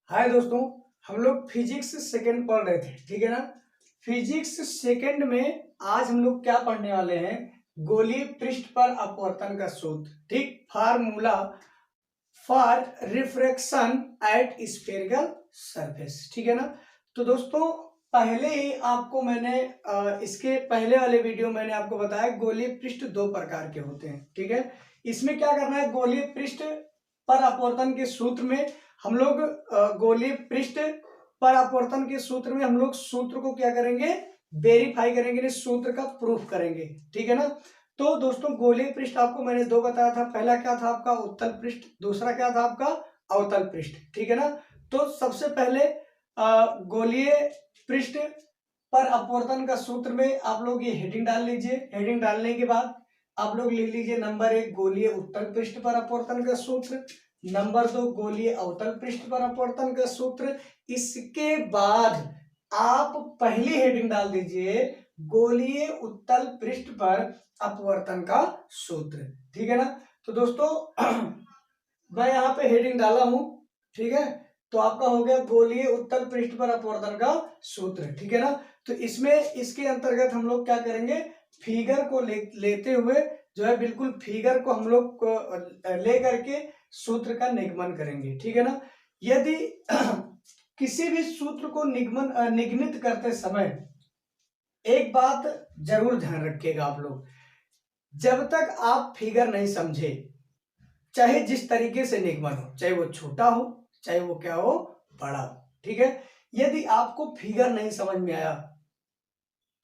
हाय दोस्तों, हम लोग फिजिक्स सेकंड पढ़ रहे थे, ठीक है ना। फिजिक्स सेकंड में आज हम लोग क्या पढ़ने वाले हैं? गोलीय पृष्ठ पर अपवर्तन का सूत्र, ठीक, formula for refraction at spherical surface, ठीक है ना। तो दोस्तों पहले ही आपको मैंने इसके पहले वाले वीडियो मैंने आपको बताया गोलीय पृष्ठ दो प्रकार के होते हैं, ठीक है। इसमें क्या करना है, गोलीय पृष्ठ पर अपवर्तन के सूत्र में हम लोग गोलीय पृष्ठ पर अपवर्तन के सूत्र में हम लोग सूत्र को क्या करेंगे, वेरीफाई करेंगे, सूत्र का प्रूफ करेंगे, ठीक है ना। तो दोस्तों गोलीय पृष्ठ आपको मैंने दो बताया था, पहला क्या था आपका उत्तल पृष्ठ, दूसरा क्या था आपका अवतल पृष्ठ, ठीक है ना। तो सबसे पहले गोलीय पृष्ठ पर अपवर्तन का सूत्र में आप लोग ये हेडिंग डाल लीजिए। हेडिंग डालने के बाद आप लोग लिख लीजिए नंबर 1 गोलीय उत्तल पृष्ठ पर अपवर्तन का सूत्र, नंबर 2 गोलीय अवतल पृष्ठ पर अपवर्तन का सूत्र। इसके बाद आप पहली हेडिंग डाल दीजिए गोलीय उत्तल पृष्ठ पर अपवर्तन का सूत्र, ठीक है ना। तो दोस्तों मैं यहाँ पे हेडिंग डाला हूं, ठीक है। तो आपका हो गया गोलीय उत्तल पृष्ठ पर अपवर्तन का सूत्र, ठीक है ना। तो इसमें इसके अंतर्गत हम लोग क्या करेंगे, फिगर को लेते हुए जो है बिल्कुल फिगर को हम लोग ले करके सूत्र का निगमन करेंगे, ठीक है ना। यदि किसी भी सूत्र को निगमित करते समय एक बात जरूर ध्यान रखिएगा आप लोग, जब तक आप फिगर नहीं समझे, चाहे जिस तरीके से निगमन हो, चाहे वो छोटा हो चाहे वो क्या हो बड़ा हो, ठीक है। यदि आपको फिगर नहीं समझ में आया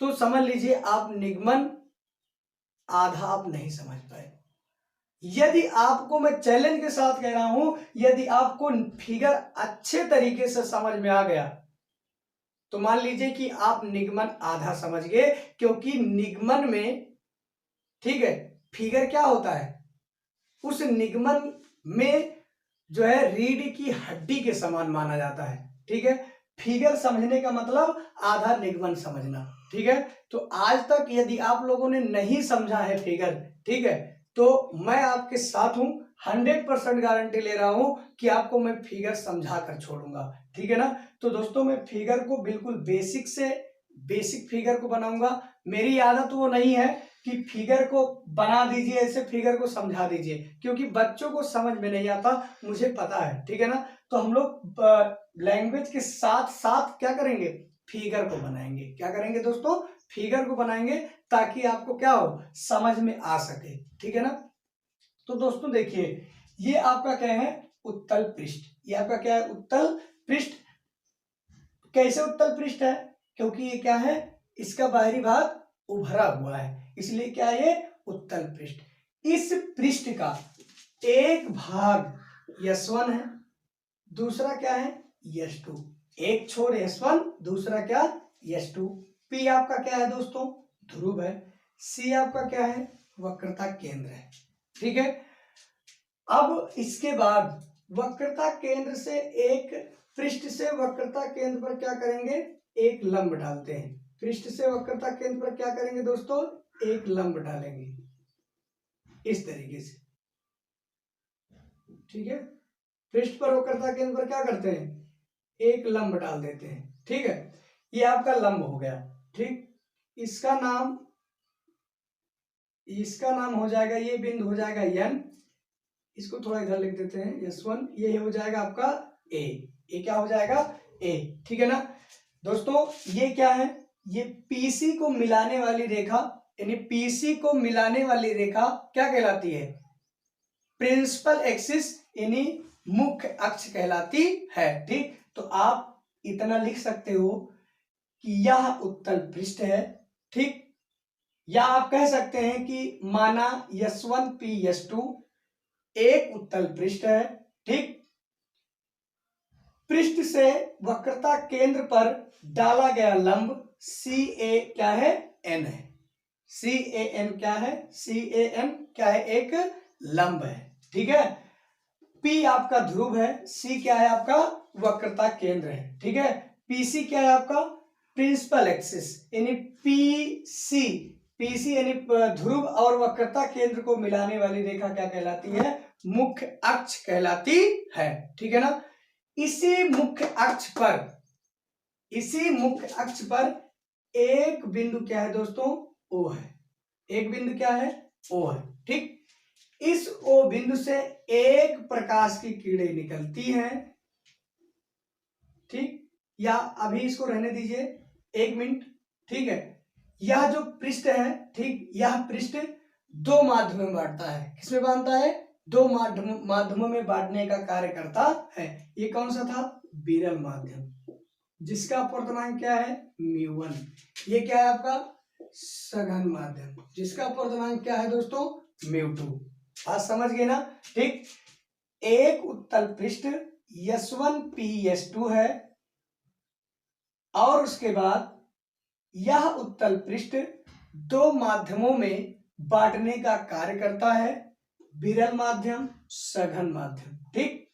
तो समझ लीजिए आप निगमन आधा आप नहीं समझ पाए। यदि आपको, मैं चैलेंज के साथ कह रहा हूं, यदि आपको फिगर अच्छे तरीके से समझ में आ गया तो मान लीजिए कि आप निगमन आधा समझ गए, क्योंकि निगमन में, ठीक है, फिगर क्या होता है, उस निगमन में जो है रीढ़ की हड्डी के समान माना जाता है, ठीक है। फिगर समझने का मतलब आधा निगमन समझना, ठीक है। तो आज तक यदि आप लोगों ने नहीं समझा है फिगर, ठीक है, तो मैं आपके साथ हूं, 100% गारंटी ले रहा हूं कि आपको मैं फिगर समझा कर छोड़ूंगा, ठीक है ना। तो दोस्तों मैं फिगर को बिल्कुल बेसिक से बेसिक फिगर को बनाऊंगा। मेरी आदत वो नहीं है कि फिगर को बना दीजिए, ऐसे फिगर को समझा दीजिए, क्योंकि बच्चों को समझ में नहीं आता, मुझे पता है, ठीक है ना। तो हम लोग लैंग्वेज के साथ साथ क्या करेंगे, फिगर को बनाएंगे। क्या करेंगे दोस्तों, फिगर को बनाएंगे, ताकि आपको क्या हो, समझ में आ सके, ठीक है ना। तो दोस्तों देखिए, ये आपका क्या है, उत्तल पृष्ठ। ये आपका क्या है, उत्तल पृष्ठ। कैसे उत्तल पृष्ठ है, क्योंकि ये क्या है, इसका बाहरी भाग उभरा हुआ है, इसलिए क्या है, ये उत्तल पृष्ठ। इस पृष्ठ का एक भाग S1 है, दूसरा क्या है, S2। एक छोर S1, दूसरा क्या, S2। P आपका क्या है दोस्तों, ध्रुव है। C आपका क्या है, वक्रता केंद्र है, ठीक है। अब इसके बाद वक्रता केंद्र से एक पृष्ठ से वक्रता केंद्र पर क्या करेंगे, एक लंब डालते हैं। पृष्ठ से वक्रता केंद्र पर क्या करेंगे दोस्तों, एक लंब डालेंगे इस तरीके से, ठीक है। पृष्ठ पर वक्रता केंद्र पर क्या करते हैं, एक लंब डाल देते हैं, ठीक है। ये आपका लंब हो गया, ठीक। इसका नाम हो जाएगा, ये बिंदु हो जाएगा N। इसको थोड़ा इधर लिख देते हैं S1। ये हो जाएगा आपका A। ये क्या हो जाएगा, A, ठीक है ना। दोस्तों ये क्या है, ये PC को मिलाने वाली रेखा, यानी PC को मिलाने वाली रेखा क्या कहलाती है, प्रिंसिपल एक्सिस, यानी मुख्य अक्ष कहलाती है, ठीक। तो आप इतना लिख सकते हो कि यह उत्तल पृष्ठ है, ठीक। या आप कह सकते हैं कि माना S1 P S2 एक उत्तल पृष्ठ है, ठीक। पृष्ठ से वक्रता केंद्र पर डाला गया लंब CA क्या है, N है। CAN क्या है, CAN क्या है, एक लंब है, ठीक है। P आपका ध्रुव है, C क्या है आपका वक्रता केंद्र है, ठीक है। PC क्या है आपका प्रिंसिपल एक्सिस, यानी PC पीसी यानी ध्रुव और वक्रता केंद्र को मिलाने वाली रेखा क्या कहलाती है? मुख्य अक्ष कहलाती है। ठीक है ना। इसी मुख्य अक्ष पर एक बिंदु क्या है दोस्तों? ओ है। एक बिंदु क्या है? ओ है। ठीक। इस ओ बिंदु से एक प्रकाश की किरणें निकलती हैं। ठीक। या अभी इसको रहने दीजिए 1 मिनट। ठीक है। यह जो पृष्ठ है, ठीक, यह पृष्ठ दो माध्यमों में बांटता है। किसमें बांटता है? दो माध्यमों में बांटने का कार्य करता है। ये कौन सा था? विरल माध्यम, जिसका अपवर्तनांक क्या है? μ1। ये क्या है आपका? सघन माध्यम, जिसका अपवर्तनांक क्या है दोस्तों? μ2। बात समझ गए ना? ठीक। एक उत्तल पृष्ठ S1 PS2 है और उसके बाद यह उत्तल पृष्ठ दो माध्यमों में बांटने का कार्य करता है, विरल माध्यम, सघन माध्यम। ठीक।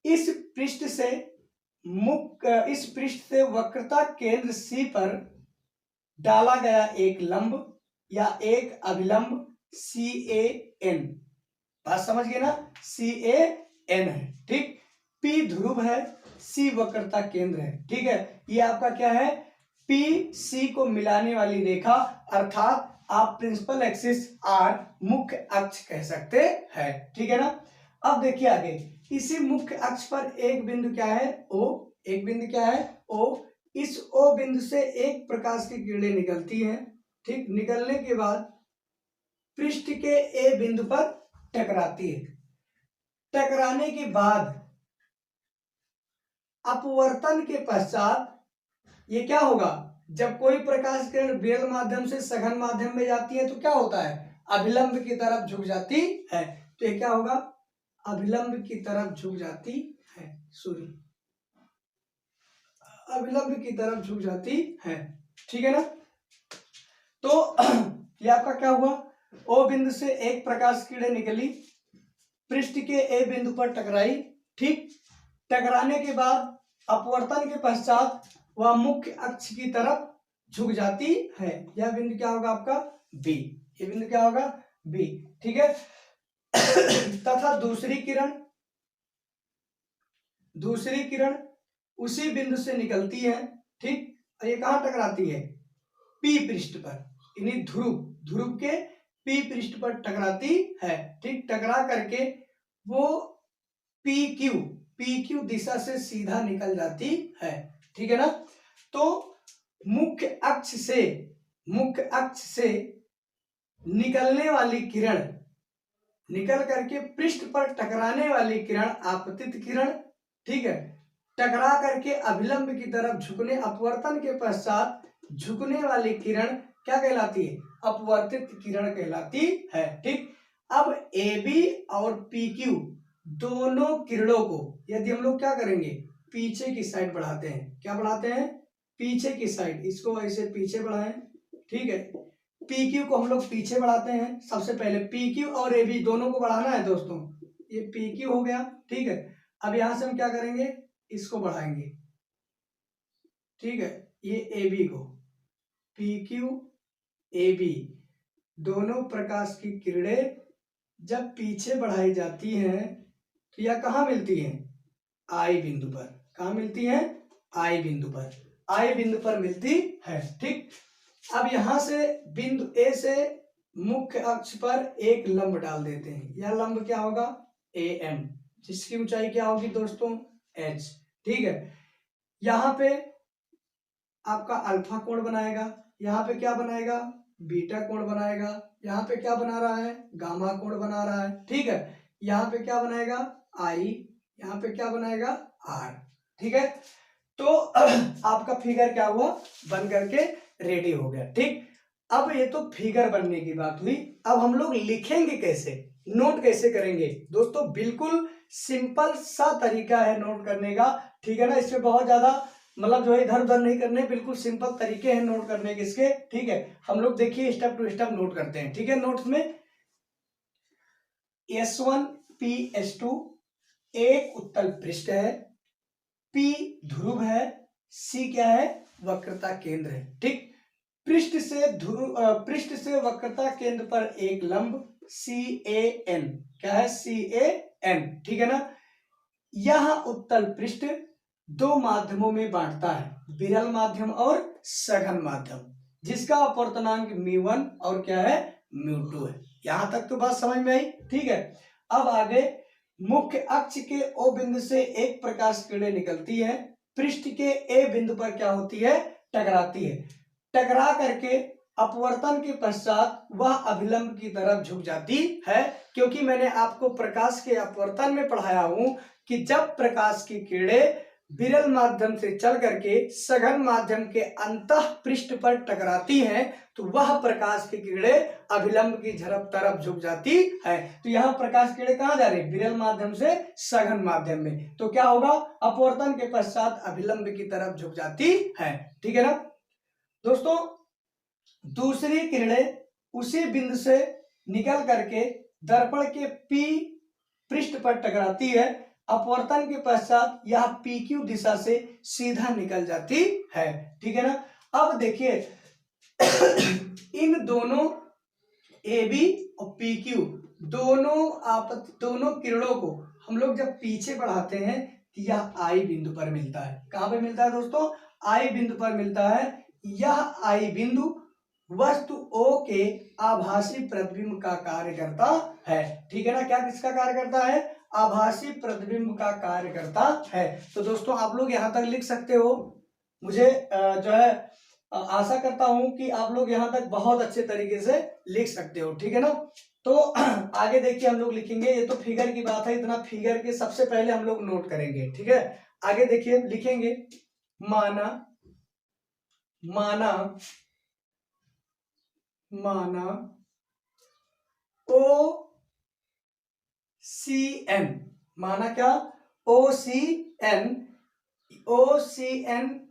इस पृष्ठ से वक्रता केंद्र C पर डाला गया एक लंब या एक अभिलंब CAN। बात समझ गए ना? CAN है। ठीक। P ध्रुव है, C वक्रता केंद्र है। ठीक है। ये आपका क्या है? PC को मिलाने वाली रेखा, अर्थात आप प्रिंसिपल एक्सिस R मुख्य अक्ष कह सकते हैं। ठीक है ना। अब देखिए आगे, इसी मुख्य अक्ष पर एक बिंदु क्या है? O। एक बिंदु क्या है? O। इस O बिंदु से एक प्रकाश की किरणें निकलती हैं। ठीक। निकलने के बाद पृष्ठ के A बिंदु पर टकराती है। टकराने के बाद अपवर्तन के पश्चात ये क्या होगा? जब कोई प्रकाश किरण विरल माध्यम से सघन माध्यम में जाती है तो क्या होता है? अभिलंब की तरफ झुक जाती है। तो ये क्या होगा? अभिलंब की तरफ झुक जाती है। सॉरी, अभिलंब की तरफ झुक जाती है। ठीक है ना। तो ये आपका क्या हुआ? ओ बिंदु से एक प्रकाश किरण निकली, पृष्ठ के ए बिंदु पर टकराई। ठीक। टकराने के बाद अपवर्तन के पश्चात वह मुख्य अक्ष की तरफ झुक जाती है। यह बिंदु क्या होगा आपका? बी। ये बिंदु क्या होगा? बी। ठीक है। तथा दूसरी किरण उसी बिंदु से निकलती है। ठीक। और ये कहां टकराती है? पी पृष्ठ पर, यानी ध्रुव के पी पृष्ठ पर टकराती है। ठीक। टकरा करके वो PQ दिशा से सीधा निकल जाती है। ठीक है ना। तो मुख्य अक्ष से निकलने वाली किरण, निकल करके पृष्ठ पर टकराने वाली किरण आपतित किरण। ठीक है। टकरा करके अभिलंब की तरफ झुकने, अपवर्तन के पश्चात झुकने वाली किरण क्या कहलाती है? अपवर्तित किरण कहलाती है। ठीक। अब AB और PQ दोनों किरणों को यदि हम लोग क्या करेंगे? पीछे की साइड बढ़ाते हैं। क्या बढ़ाते हैं? पीछे की साइड। इसको ऐसे पीछे बढ़ाएं। ठीक है। PQ को हम लोग पीछे बढ़ाते हैं। सबसे पहले PQ और AB दोनों को बढ़ाना है दोस्तों। ये PQ हो गया। ठीक है। अब यहां से हम क्या करेंगे? इसको बढ़ाएंगे। ठीक है। ये AB को, PQ AB दोनों प्रकाश की किरणें जब पीछे बढ़ाई जाती हैं तो यह कहां मिलती हैं? I बिंदु पर। कहां मिलती हैं? I बिंदु पर। I बिंदु पर मिलती है। ठीक। अब यहां से बिंदु A से मुख्य अक्ष पर एक लंब डाल देते हैं। यह लंब क्या होगा? AM, जिसकी ऊंचाई क्या होगी दोस्तों? H। ठीक है। यहां पे आपका अल्फा कोण बनाएगा, यहाँ पे क्या बनाएगा? बीटा कोण बनाएगा, यहाँ पे क्या बना रहा है? गामा कोण बना रहा है। ठीक है। यहाँ पे क्या बनाएगा? I, यहाँ पे क्या बनाएगा? R। ठीक है। तो आपका फिगर क्या हुआ? बन करके रेडी हो गया। ठीक। अब ये तो फिगर बनने की बात हुई। अब हम लोग लिखेंगे कैसे, नोट कैसे करेंगे दोस्तों? बिल्कुल सिंपल सा तरीका है नोट करने का। ठीक है ना। इसमें बहुत ज्यादा मतलब जो है इधर उधर नहीं करने, बिल्कुल सिंपल तरीके हैं नोट करने के इसके। ठीक है। हम लोग देखिए स्टेप टू स्टेप नोट करते हैं। ठीक है। नोट्स में S1 PS2 एक उत्तल पृष्ठ है, P ध्रुव है, C क्या है? वक्रता केंद्र है। ठीक। पृष्ठ से वक्रता केंद्र पर एक लंब CAN, क्या है CAN, ठीक है ना। यह उत्तल पृष्ठ दो माध्यमों में बांटता है, विरल माध्यम और सघन माध्यम, जिसका अपवर्तनांक μ1 और क्या है μ2 है। यहां तक तो बात समझ में आई, ठीक है। अब आगे, मुख्य अक्ष के O बिंदु से एक प्रकाश किरण निकलती है, पृष्ठ के A बिंदु पर क्या होती है, टकराती है। टकरा करके अपवर्तन के पश्चात वह अभिलंब की तरफ झुक जाती है, क्योंकि मैंने आपको प्रकाश के अपवर्तन में पढ़ाया हूं कि जब प्रकाश की किरणें विरल माध्यम से चल करके सघन माध्यम के अंतः पृष्ठ पर टकराती हैं तो वह प्रकाश की किरणें अभिलंब की तरफ झुक जाती है। तो यहाँ प्रकाश की किरणें कहाँ जा रही है, विरल माध्यम से सघन माध्यम में, तो क्या होगा, अपवर्तन के पश्चात अभिलंब की तरफ झुक जाती है, ठीक है ना दोस्तों। दूसरी किरणें उसी बिंदु से निकल करके दर्पण के P पृष्ठ पर टकराती है, अपवर्तन के पश्चात यह PQ दिशा से सीधा निकल जाती है, ठीक है ना। अब देखिए इन दोनों AB और PQ दोनों किरणों को हम लोग जब पीछे बढ़ाते हैं तो यह I बिंदु पर मिलता है। कहां पे मिलता है दोस्तों, I बिंदु पर मिलता है। यह I बिंदु वस्तु O के आभासी प्रतिबिंब का कार्य करता है, ठीक है ना। क्या किसका कार्य करता है, आभासी प्रतिबिंब का कार्य करता है। तो दोस्तों आप लोग यहां तक लिख सकते हो। मुझे जो है आशा करता हूं कि आप लोग यहां तक बहुत अच्छे तरीके से लिख सकते हो, ठीक है ना। तो आगे देखिए हम लोग लिखेंगे, ये तो फिगर की बात है, इतना फिगर के सबसे पहले हम लोग नोट करेंगे, ठीक है। आगे देखिए लिखेंगे, माना OCN, माना क्या, OCN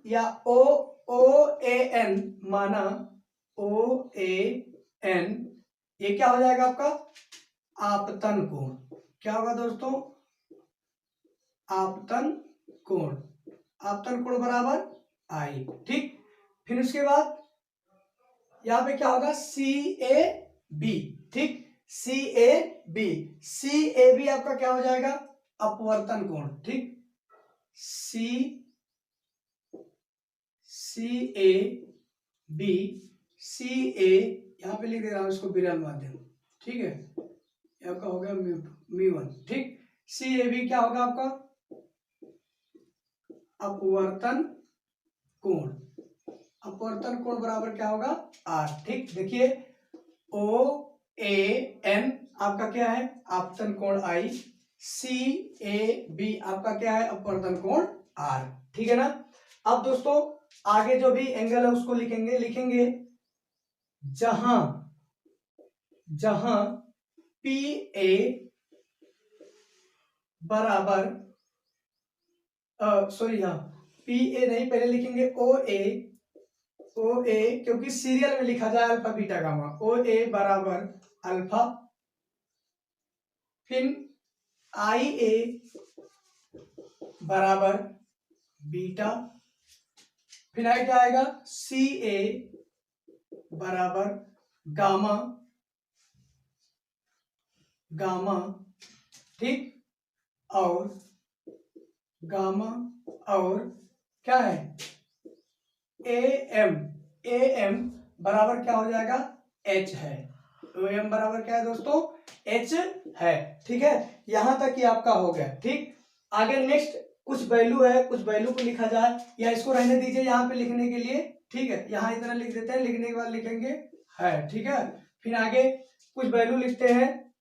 या OAN, माना OAN, ये क्या हो जाएगा आपका आपतन कोण। क्या होगा दोस्तों, आपतन कोण बराबर I, ठीक। फिर उसके बाद यहां पे क्या होगा CAB, ठीक, CAB आपका क्या हो जाएगा, अपवर्तन कोण, ठीक। CA यहां पे लिख दे रहा हूं इसको विरल माध्यम, ठीक है, आपका हो गया μ1, ठीक। CAB क्या होगा आपका अपवर्तन कोण बराबर क्या होगा R, ठीक। देखिए OAN आपका क्या है, आपतन कोण I, CAB आपका क्या है, अपवर्तन कोण R, ठीक है ना। अब दोस्तों आगे जो भी एंगल है उसको लिखेंगे जहां PA बराबर PA नहीं, पहले लिखेंगे OA क्योंकि सीरियल में लिखा जाए अल्फा बीटा गामा, OA बराबर अल्फा, फिर IA बराबर बीटा, फिर आगे क्या आएगा CA बराबर गामा, ठीक, और क्या है AM बराबर क्या हो जाएगा H है। AM बराबर क्या है दोस्तों, H है, ठीक है। यहां तक ही आपका हो गया, ठीक। आगे नेक्स्ट कुछ वैल्यू है, कुछ वैल्यू को लिखा जाए, या इसको रहने दीजिए यहाँ पे लिखने के लिए, ठीक है। यहाँ इतना लिख देते हैं, लिखने के बाद लिखेंगे है, ठीक है। फिर आगे कुछ वैल्यू लिखते हैं,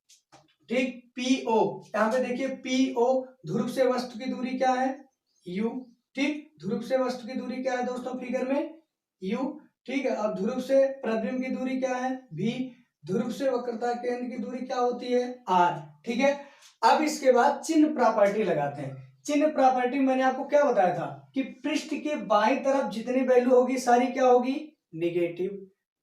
ठीक। PO यहाँ पे देखिए PO ध्रुव से वस्तु की दूरी क्या है U, ठीक। ध्रुव से वस्तु की दूरी क्या है दोस्तों फिगर में U, ठीक है। अब ध्रुव से प्रतिबिंब की दूरी क्या है V, ध्रुव से वक्रता केंद्र की दूरी क्या होती है R, ठीक है। अब इसके बाद चिन्ह प्रॉपर्टी लगाते हैं। चिन्ह प्रॉपर्टी मैंने आपको क्या बताया था कि पृष्ठ के बाईं तरफ जितनी वैल्यू होगी सारी क्या होगी निगेटिव,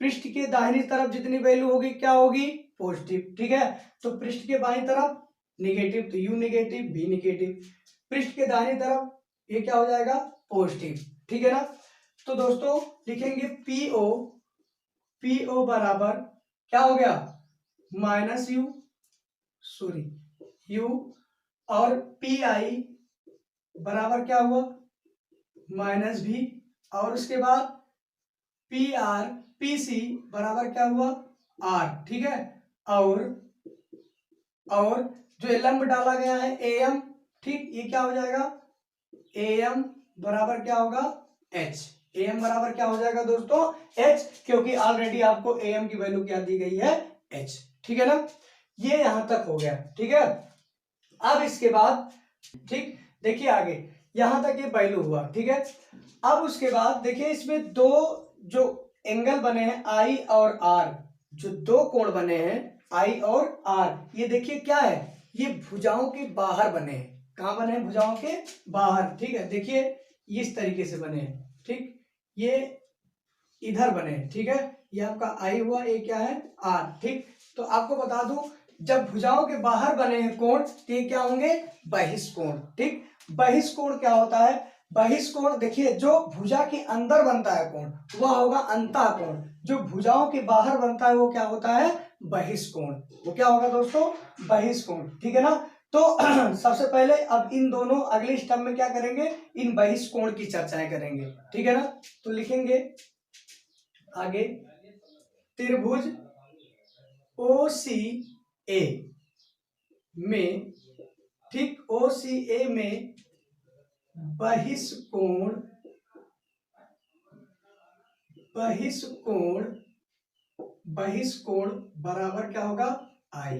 पृष्ठ के दाहिनी तरफ जितनी वैल्यू होगी क्या होगी पॉजिटिव, ठीक है। तो पृष्ठ के बाईं तरफ निगेटिव तो U निगेटिव V निगेटिव, पृष्ठ के दाहिनी तरफ ये क्या हो जाएगा पॉजिटिव, ठीक है ना। तो दोस्तों लिखेंगे PO पी ओ बराबर क्या हो गया, माइनस यू, सॉरी यू, और पी आई बराबर क्या हुआ, माइनस भी, और उसके बाद पी आर पी सी बराबर क्या हुआ, आर, ठीक है। और जो लंब डाला गया है ए एम, ठीक, ये क्या हो जाएगा, ए एम बराबर क्या होगा, एच। ए एम बराबर क्या हो जाएगा दोस्तों, एच, क्योंकि ऑलरेडी आपको ए एम की वैल्यू क्या दी गई है, एच, ठीक है ना। ये यहां तक हो गया, ठीक है। अब इसके बाद, ठीक, देखिए आगे यहां तक ये वैल्यू हुआ, ठीक है। अब उसके बाद देखिए इसमें दो जो एंगल बने हैं आई और आर, जो दो कोण बने हैं आई और आर, ये देखिए क्या है, ये भुजाओं के बाहर बने हैं। कहां बने हैं, भुजाओं के बाहर, ठीक है। देखिए इस तरीके से बने हैं, ठीक, ये इधर बने हैं, ठीक है। ये आपका आई हुआ, ये क्या है, आर, ठीक। तो आपको बता दूं, जब भुजाओं के बाहर बने हैं कोण तो ये क्या होंगे, बहिष्कोण, ठीक। बहिष्कोण क्या होता है, बहिष्कोण देखिए जो भुजा के अंदर बनता है कोण वह होगा अंतः कोण, जो भुजाओं के बाहर बनता है वो क्या होता है, बहिष्कोण। वो क्या होगा दोस्तों, बहिष्कोण, ठीक है ना। तो सबसे पहले अब इन दोनों अगले स्टेप में क्या करेंगे, इन बहिष्कोण की चर्चाएं करेंगे, ठीक है ना। तो लिखेंगे आगे, त्रिभुज ओ सी ए में, ठीक, ओ सी ए में बहिष्कोण, बहिष्कोण, बहिष्कोण बराबर क्या होगा, आई,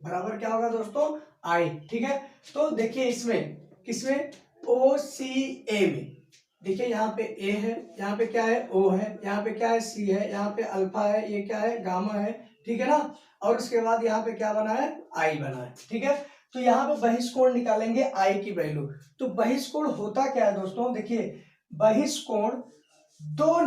बराबर क्या होगा दोस्तों, आई, ठीक है। तो देखिए इसमें किसमें, ओ सी ए में, देखिए यहाँ पे ए है, यहाँ पे क्या है, ओ है, यहाँ पे क्या है, सी है, यहाँ पे अल्फा है, ये क्या है, गामा है, ठीक है ना। और उसके बाद यहाँ पे क्या बना है, आई बना है, ठीक है। तो यहाँ पे बहिष्कोण निकालेंगे आई की वैल्यू। तो बहिष्कोण होता क्या है दोस्तों, देखिए बहिष्कोण दो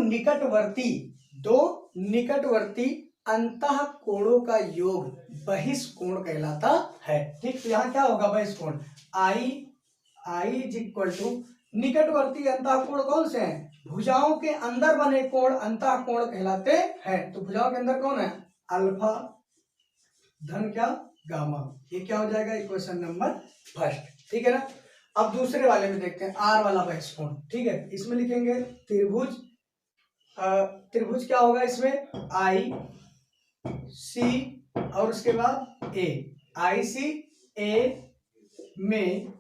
निकटवर्ती अंतः कोणों का योग बहिष्कोण कहलाता है, ठीक। तो यहाँ क्या होगा, बहिष्कोण आई इज इक्वल टू, निकटवर्ती अंतः कोण कौन से हैं, भुजाओं के अंदर बने कोण अंतः कोण कहलाते हैं। तो भुजाओं के अंदर कौन है, अल्फा धन क्या, गामा, ये क्या हो जाएगा, इक्वेशन नंबर फर्स्ट, ठीक है ना। अब दूसरे वाले में देखते हैं, आर वाला बहिष्कोण, ठीक है। इसमें लिखेंगे त्रिभुज, त्रिभुज क्या होगा इसमें, आई सी और उसके बाद ए, आई सी ए में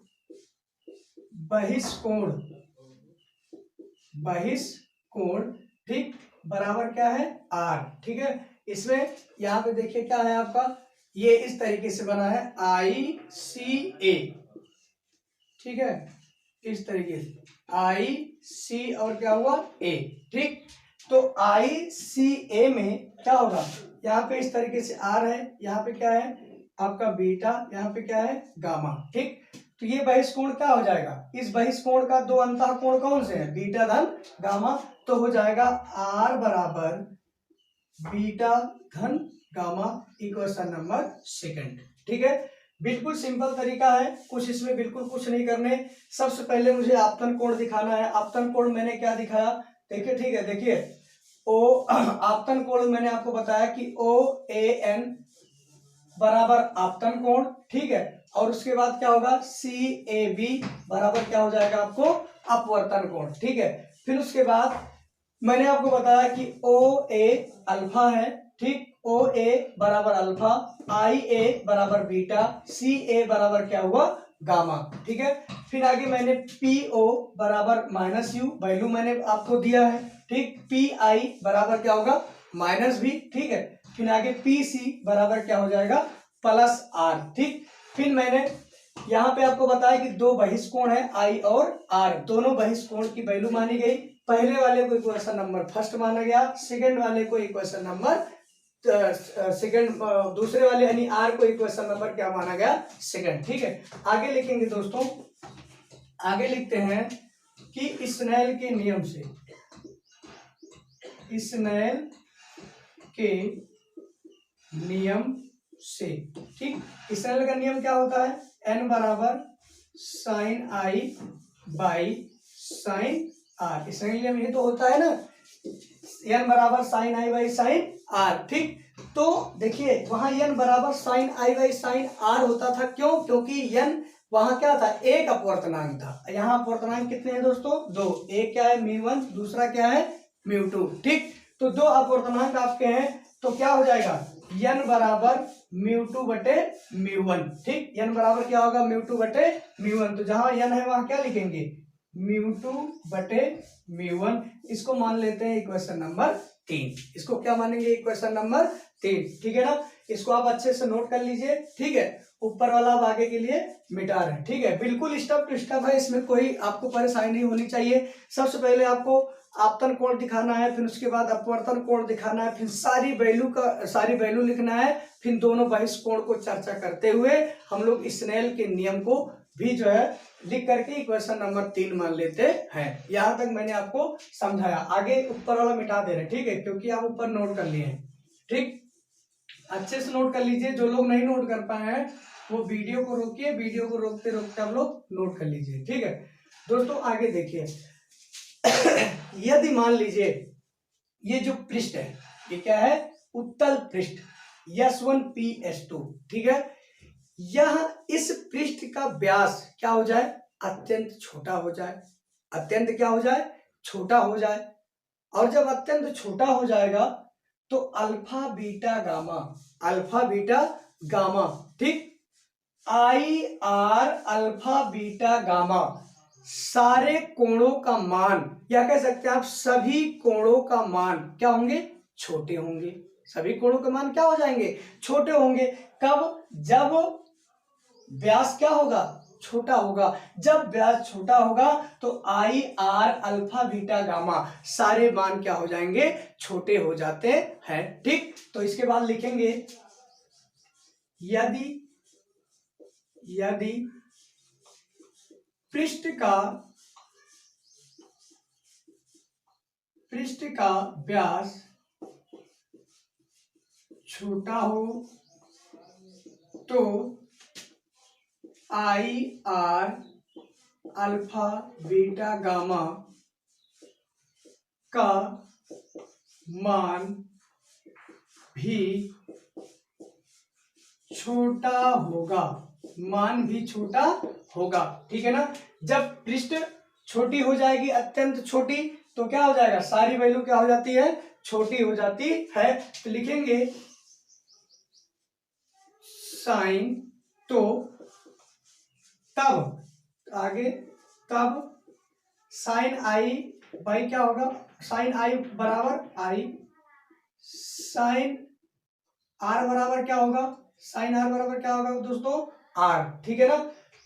बहिष्कोण, बहिष्कोण, ठीक, बराबर क्या है, आर, ठीक है। इसमें यहाँ पे देखिए क्या है आपका, ये इस तरीके से बना है आई सी ए, ठीक है, इस तरीके से आई सी और क्या हुआ, ए, ठीक। तो आई सी ए में क्या होगा, यहाँ पे इस तरीके से आर है, यहाँ पे क्या है आपका बीटा, यहाँ पे क्या है गामा, ठीक। तो ये बहिष्कोण क्या हो जाएगा, इस बहिष्कोण का दो अंतः कोण कौन से हैं, बीटा धन गामा। तो हो जाएगा आर बराबर बीटा धन गामा, इक्वेशन नंबर सेकंड, ठीक है। बिल्कुल सिंपल तरीका है, कुछ इसमें बिल्कुल कुछ नहीं करने। सबसे पहले मुझे आपतन कोण दिखाना है। आपतन कोण मैंने क्या दिखाया, देखिए, ठीक है, देखिए ओ आपतन कोण मैंने आपको बताया कि ओ ए एन बराबर आपतन कोण, ठीक है। और उसके बाद क्या होगा, सी ए बी बराबर क्या हो जाएगा आपको, अपवर्तन कोण, ठीक है। फिर उसके बाद मैंने आपको बताया कि ओ ए अल्फा है, ठीक, ओ ए बराबर अल्फा, आई ए बराबर बीटा, सी ए बराबर क्या हुआ, गामा, ठीक है। फिर आगे मैंने पी ओ बराबर माइनस यू, वैल्यू मैंने आपको दिया है, ठीक। पी आई बराबर क्या होगा, माइनस भी, ठीक है। फिर आगे पी सी बराबर क्या हो जाएगा, प्लस आर, ठीक। फिर मैंने यहाँ पे आपको बताया कि दो बहिष्कोण है आई और आर, दोनों बहिष्कोण की वैल्यू मानी गई। पहले वाले को इक्वेशन नंबर फर्स्ट माना गया, सेकंड वाले को इक्वेशन नंबर सेकंड, दूसरे वाले यानी आर को इक्वेशन नंबर क्या माना गया, सेकंड, ठीक है। आगे लिखेंगे दोस्तों, आगे लिखते हैं कि स्नेल के नियम से, स्नेल के नियम से, ठीक। स्नेल का नियम क्या होता है, एन बराबर sine I by sine R, Snell नियम ये तो होता है ना n बराबर sine I by sine R. ठीक, तो देखिए वहां n बराबर sine I by sine R होता था, क्यों? क्योंकि n वहां क्या था, एक अपवर्तनांक था। यहाँ अपवर्तनांक कितने हैं दोस्तों? दो। एक क्या है म्यू1, दूसरा क्या है म्यू2। ठीक, तो दो अपवर्तनांक आपके हैं, तो क्या हो जाएगा n बराबर म्यू2 बटे म्यू1। ठीक, n बराबर क्या होगा म्यू2 बटे म्यू1। तो जहां n है वहां क्या लिखेंगे म्यू2 बटे म्यू1। इसको मान लेते हैं इक्वेशन नंबर 3। इसको क्या मानेंगे इक्वेशन नंबर 3। ठीक है ना, इसको आप अच्छे से नोट कर लीजिए। ठीक है, ऊपर वाला आप आगे के लिए मिटा रहे हैं। ठीक है, बिल्कुल स्टेप टू स्टेप है, इसमें कोई आपको परेशानी नहीं होनी चाहिए। सबसे पहले आपको आपतन कोण दिखाना है, फिर उसके बाद अपवर्तन कोण दिखाना है, फिर सारी वैल्यू लिखना है, फिर दोनों बहिष्ठ कोण को चर्चा करते हुए हम लोग स्नेल के नियम को भी जो है लिख करके इक्वेशन नंबर 3 मान लेते हैं। यहां तक मैंने आपको समझाया, आगे ऊपर वाला मिटा दे रहे। ठीक है, क्योंकि आप ऊपर नोट कर लिए हैं। ठीक, अच्छे से नोट कर लीजिए। जो लोग नहीं नोट कर पाए हैं वो वीडियो को रोकिए, वीडियो को रोकते रोकते आप लोग नोट कर लीजिए। ठीक है दोस्तों, आगे देखिए यदि मान लीजिए ये जो पृष्ठ है ये क्या है, उत्तल पृष्ठ S1P2। ठीक है, यह इस पृष्ठ का व्यास क्या हो जाए, अत्यंत छोटा हो जाए। अत्यंत क्या हो जाए, छोटा हो जाए। और जब अत्यंत छोटा हो जाएगा तो alpha beta gamma, alpha beta gamma, ठीक, आई आर अल्फा बीटा गामा, सारे कोणों का मान, या कह सकते हैं आप सभी कोणों का मान क्या होंगे, छोटे होंगे। सभी कोणों के मान क्या हो जाएंगे, छोटे होंगे। कब, जब व्यास क्या होगा, छोटा होगा। जब व्यास छोटा होगा तो आई आर अल्फा बीटा गामा सारे मान क्या हो जाएंगे, छोटे हो जाते हैं। ठीक, तो इसके बाद लिखेंगे यदि पृष्ठ का व्यास छोटा हो तो आई आर अल्फा बीटा गामा का मान भी छोटा होगा, मान भी छोटा होगा। ठीक है ना, जब पृष्ठ छोटी हो जाएगी, अत्यंत छोटी, तो क्या हो जाएगा, सारी वैल्यू क्या हो जाती है, छोटी हो जाती है। तो लिखेंगे साइन, तो तब आगे, तब साइन आई बाई क्या होगा, साइन आई बराबर आई, साइन आर बराबर क्या होगा, साइन आर बराबर क्या होगा दोस्तों, आर। ठीक है ना,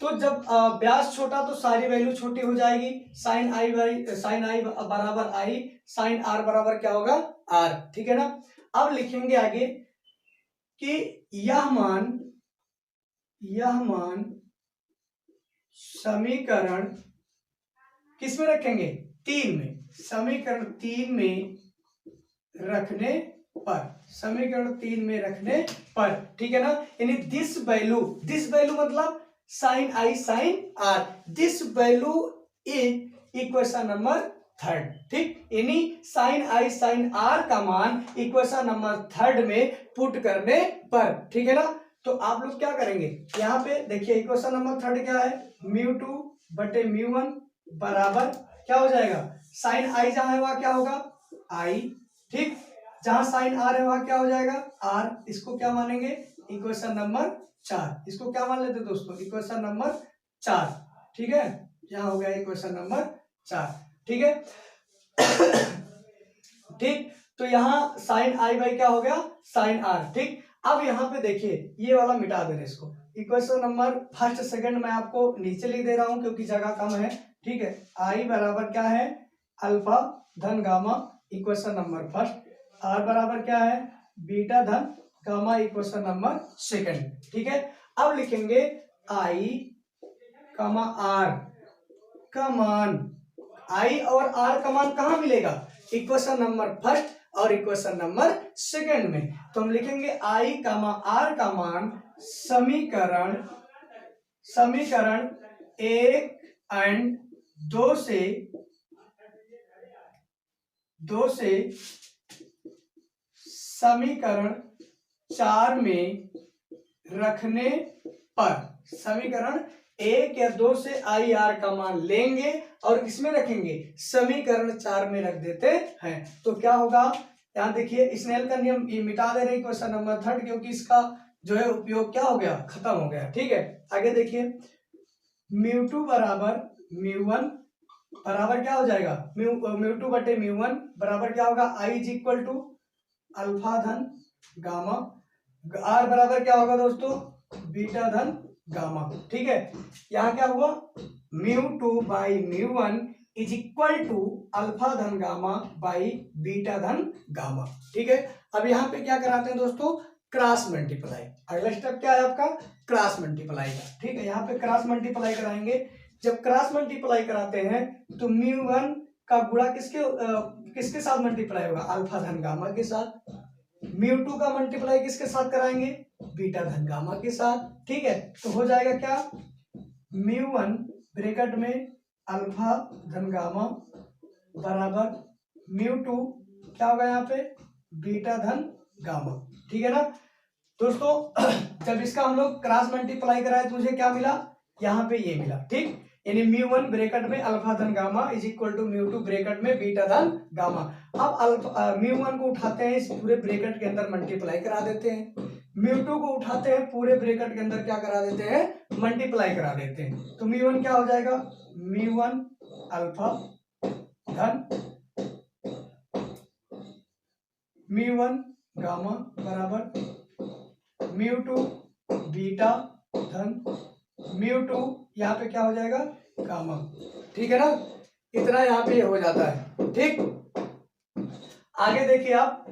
तो जब व्यास छोटा तो सारी वैल्यू छोटी हो जाएगी। साइन आई बराबर आई, साइन आर बराबर क्या होगा, आर। ठीक है ना, अब लिखेंगे आगे कि यह मान समीकरण किस में रखेंगे, 3 में। समीकरण 3 में रखने पर, समीकरण 3 में रखने पर, ठीक है ना, यानी दिस वैल्यू मतलब sine I sine R, this value in equation number 3। ठीक, यानी साइन आई साइन आर का मान इक्वेशन नंबर 3 में पुट करने पर। ठीक है ना, तो आप लोग क्या करेंगे, यहाँ पे देखिए इक्वेशन नंबर 3 क्या है, म्यू2 बटे म्यू1 बराबर क्या हो जाएगा, साइन आई जहां है वहां क्या होगा, आई। ठीक, जहां साइन आर है वहां क्या हो जाएगा, आर। इसको क्या मानेंगे, इक्वेशन नंबर 4। इसको क्या मान लेते दोस्तों, इक्वेशन नंबर 4। ठीक है, यहां हो गया इक्वेशन नंबर 4। ठीक है ठीक, तो यहां साइन आई बाई क्या हो गया, साइन आर। ठीक, अब यहां पे देखिए ये वाला मिटा दे रहे इसको, इक्वेशन नंबर फर्स्ट सेकंड मैं आपको नीचे लिख दे रहा हूं क्योंकि जगह कम है। ठीक है, आई बराबर क्या है, अल्फा धन gamma equation number first, R बराबर क्या है, बीटा धन गामा इक्वेशन नंबर सेकंड। ठीक है, अब लिखेंगे आई कामा आर का मान, आई और आर का मान कहां मिलेगा, इक्वेशन नंबर फर्स्ट और इक्वेशन नंबर सेकंड में। तो हम लिखेंगे आई कामा आर का मान समीकरण 1 एंड 2 से 2 से समीकरण 4 में रखने पर, समीकरण 1 या 2 से आई आर का मान लेंगे और किसमें रखेंगे, समीकरण 4 में रख देते हैं। तो क्या होगा, यहाँ देखिए स्नेल का नियम ये मिटा दे रहे हैं क्वेश्चन नंबर 3 क्योंकि इसका जो है उपयोग क्या हो गया, खत्म हो गया। ठीक है, आगे देखिए μ2 बराबर μ1 बराबर क्या हो जाएगा, μ2 बटे μ1 बराबर क्या होगा, I is equal to alpha धन गामा, आर बराबर क्या होगा दोस्तों, बीटा धन गामा। ठीक है, यहाँ क्या हुआ, μ2 by μ1 is equal to alpha धन गामा बाई बीटा धन गामा। ठीक है, अब यहाँ पे क्या कराते हैं दोस्तों, क्रॉस मल्टीप्लाई। अगला स्टेप क्या है आपका, क्रॉस मल्टीप्लाई का। ठीक है, यहाँ पे क्रॉस मल्टीप्लाई कराएंगे। जब क्रॉस मल्टीप्लाई कराते हैं तो μ1 का गुणा किसके साथ मल्टीप्लाई होगा, अल्फा धन गामा के साथ। μ2 का मल्टीप्लाई किसके साथ कराएंगे, बीटा धन गामा के साथ। ठीक है, तो हो जाएगा क्या, μ1 ब्रैकेट में अल्फा धन गामा बराबर μ2 क्या होगा यहाँ पे, बीटा धन गामा। ठीक है ना दोस्तों, जब इसका हम लोग क्रॉस मल्टीप्लाई कराए तो मुझे क्या मिला, यहाँ पे ये मिला। ठीक, यानी μ1 ब्रैकेट में अल्फा धन gamma is equal to μ2 bracket में बीटा धन गामा। अब μ1 को उठाते हैं, इस पूरे ब्रैकेट के अंदर मल्टीप्लाई करा देते हैं, μ2 को उठाते हैं, पूरे ब्रैकेट के अंदर क्या करा देते हैं, मल्टीप्लाई करा देते हैं। तो μ1 क्या हो जाएगा, μ1 अल्फा धन μ1 गामा बराबर μ2 बीटा धन μ2 यहाँ पे क्या हो जाएगा, गामा। ठीक है ना, इतना यहाँ पे हो जाता है। ठीक, आगे देखिए आप,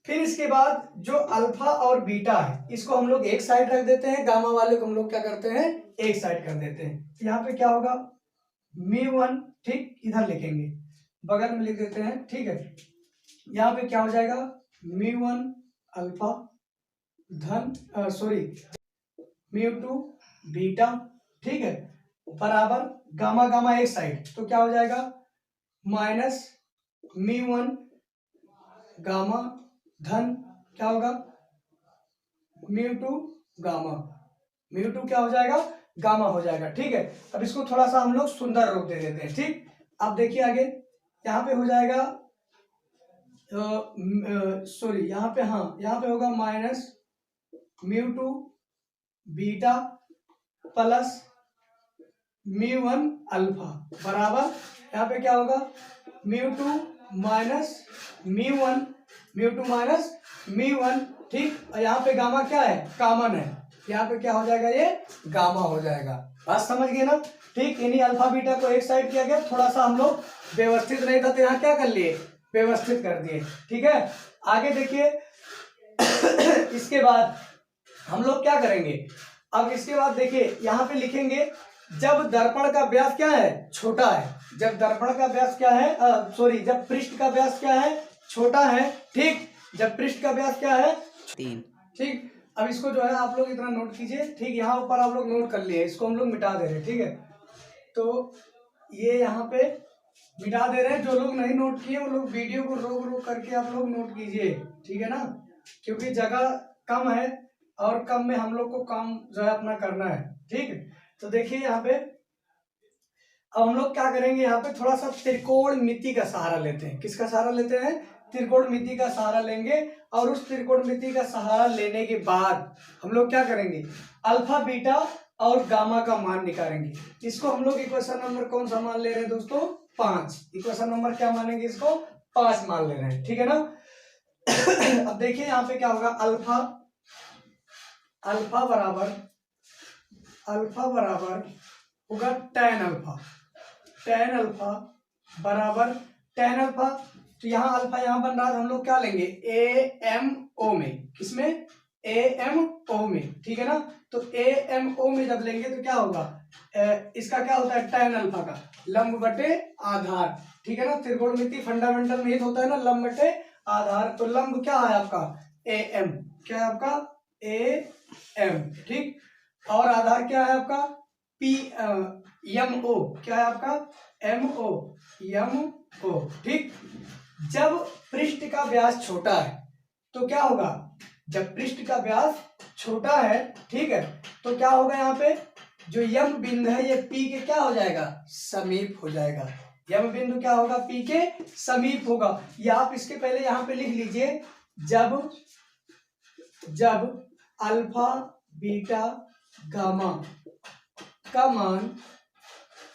फिर इसके बाद जो अल्फा और बीटा है इसको हम लोग एक साइड रख देते हैं, गामा वाले को हम लोग क्या करते हैं, एक साइड कर देते हैं। यहाँ पे क्या होगा, μ1, ठीक इधर लिखेंगे, बगल में लिख देते हैं। ठीक है, यहाँ पे क्या हो जाएगा, μ1 अल्फा धन μ2 बीटा। ठीक है, बराबर गामा गामा एक साइड, तो क्या हो जाएगा, माइनस μ1 गामा धन क्या होगा, μ2 गामा, μ2 क्या हो जाएगा, गामा हो जाएगा। ठीक है, अब इसको थोड़ा सा हम लोग सुंदर रूप दे देते हैं। ठीक, अब देखिए आगे यहाँ पे हो जाएगा यहाँ पे, हाँ यहाँ पे होगा माइनस μ2 बीटा प्लस μ1 अल्फा बराबर यहाँ पे क्या होगा, μ2 माइनस μ1। ठीक, और यहाँ पे गामा क्या है, कॉमन है, यहाँ पे क्या हो जाएगा, ये गामा हो जाएगा। बात समझ गए ना। ठीक, इन्हीं अल्फा बीटा को एक साइड किया गया, थोड़ा सा हम लोग व्यवस्थित नहीं था तो यहाँ क्या कर लिए, व्यवस्थित कर दिए। ठीक है, आगे देखिए इसके बाद हम लोग क्या करेंगे, अब इसके बाद देखिए यहाँ पे लिखेंगे, जब दर्पण का व्यास क्या है, छोटा है, जब दर्पण का व्यास क्या है, जब पृष्ठ का व्यास क्या है, छोटा है। ठीक, जब पृष्ठ का व्यास क्या है, 3। ठीक, अब इसको जो है आप लोग इतना नोट कीजिए। ठीक, यहाँ ऊपर आप लोग नोट कर लिए, इसको हम लोग मिटा दे रहे हैं। ठीक है, तो ये यहाँ पे मिटा दे रहे हैं, जो लोग नहीं नोट किए वो लोग वीडियो को रोक करके आप लोग नोट कीजिए। ठीक है ना, क्योंकि जगह कम है और कम में हम लोग को काम जो है अपना करना है। ठीक, तो देखिए यहाँ पे अब हम लोग क्या करेंगे, यहाँ पे थोड़ा सा त्रिकोणमिति का सहारा लेते हैं। किसका सहारा लेते हैं, त्रिकोणमिति का सहारा लेंगे, और उस त्रिकोणमिति का सहारा लेने के बाद हम लोग क्या करेंगे, अल्फा बीटा और गामा का मान निकालेंगे। इसको हम लोग इक्वेशन नंबर कौन सा मान ले रहे हैं दोस्तों, 5। इक्वेशन नंबर क्या मानेंगे, इसको 5 मान ले रहे हैं। ठीक है ना, अब देखिए यहाँ पे क्या होगा, अल्फा बराबर होगा tan अल्फा बराबर tan अल्फा। तो यहाँ अल्फा यहाँ बन रहा है, हम लोग क्या लेंगे, AMO में, किसमें, AMO में। ठीक है ना, तो AMO में जब लेंगे तो क्या होगा, इसका क्या होता है, tan अल्फा का लंब बटे आधार। ठीक है ना, त्रिकोणमिति फंडामेंटल में होता है ना, लंब बटे आधार। तो लंब क्या है आपका, AM, क्या है आपका, AM। ठीक, और आधार क्या है आपका, MO, क्या है आपका, MO। ठीक, जब पृष्ठ का व्यास छोटा है तो क्या होगा, जब पृष्ठ का व्यास छोटा है, ठीक है, तो क्या होगा यहाँ पे जो यम बिंदु है ये पी के क्या हो जाएगा, समीप हो जाएगा। यम बिंदु क्या होगा, पी के समीप होगा। या आप इसके पहले यहाँ पे लिख लीजिए, जब अल्फा बीटा गामा का मान,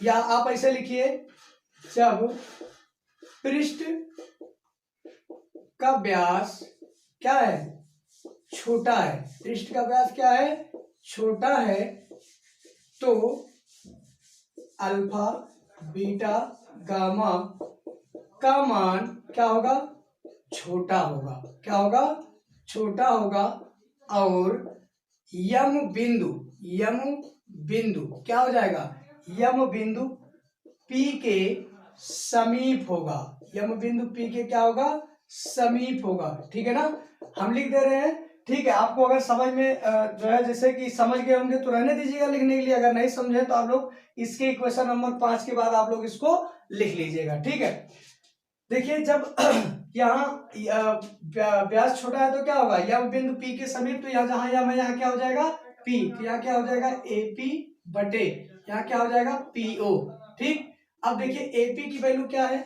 या आप ऐसे लिखिए, जब पृष्ठ का व्यास क्या है, छोटा है, पृष्ठ का व्यास क्या है, छोटा है, तो अल्फा बीटा गामा का मान क्या होगा, छोटा होगा। क्या होगा, छोटा होगा। और यम बिंदु क्या हो जाएगा, यम बिंदु P के समीप होगा। यम बिंदु P के क्या होगा, समीप होगा। ठीक है ना, हम लिख दे रहे हैं। ठीक है, आपको अगर समझ में जो है जैसे कि समझ गए होंगे तो रहने दीजिएगा लिखने के लिए, अगर नहीं समझे तो आप लोग इसके इक्वेशन नंबर 5 के बाद आप लोग इसको लिख लीजिएगा। ठीक है, देखिए जब यहाँ व्यास छोटा है तो क्या होगा, यम बिंदु P के समीप, तो यहाँ जहां यम है यहाँ क्या हो जाएगा, P, तो यहाँ क्या हो जाएगा AP बटे यहाँ क्या हो जाएगा PO। ठीक, अब देखिए AP की वैल्यू क्या है,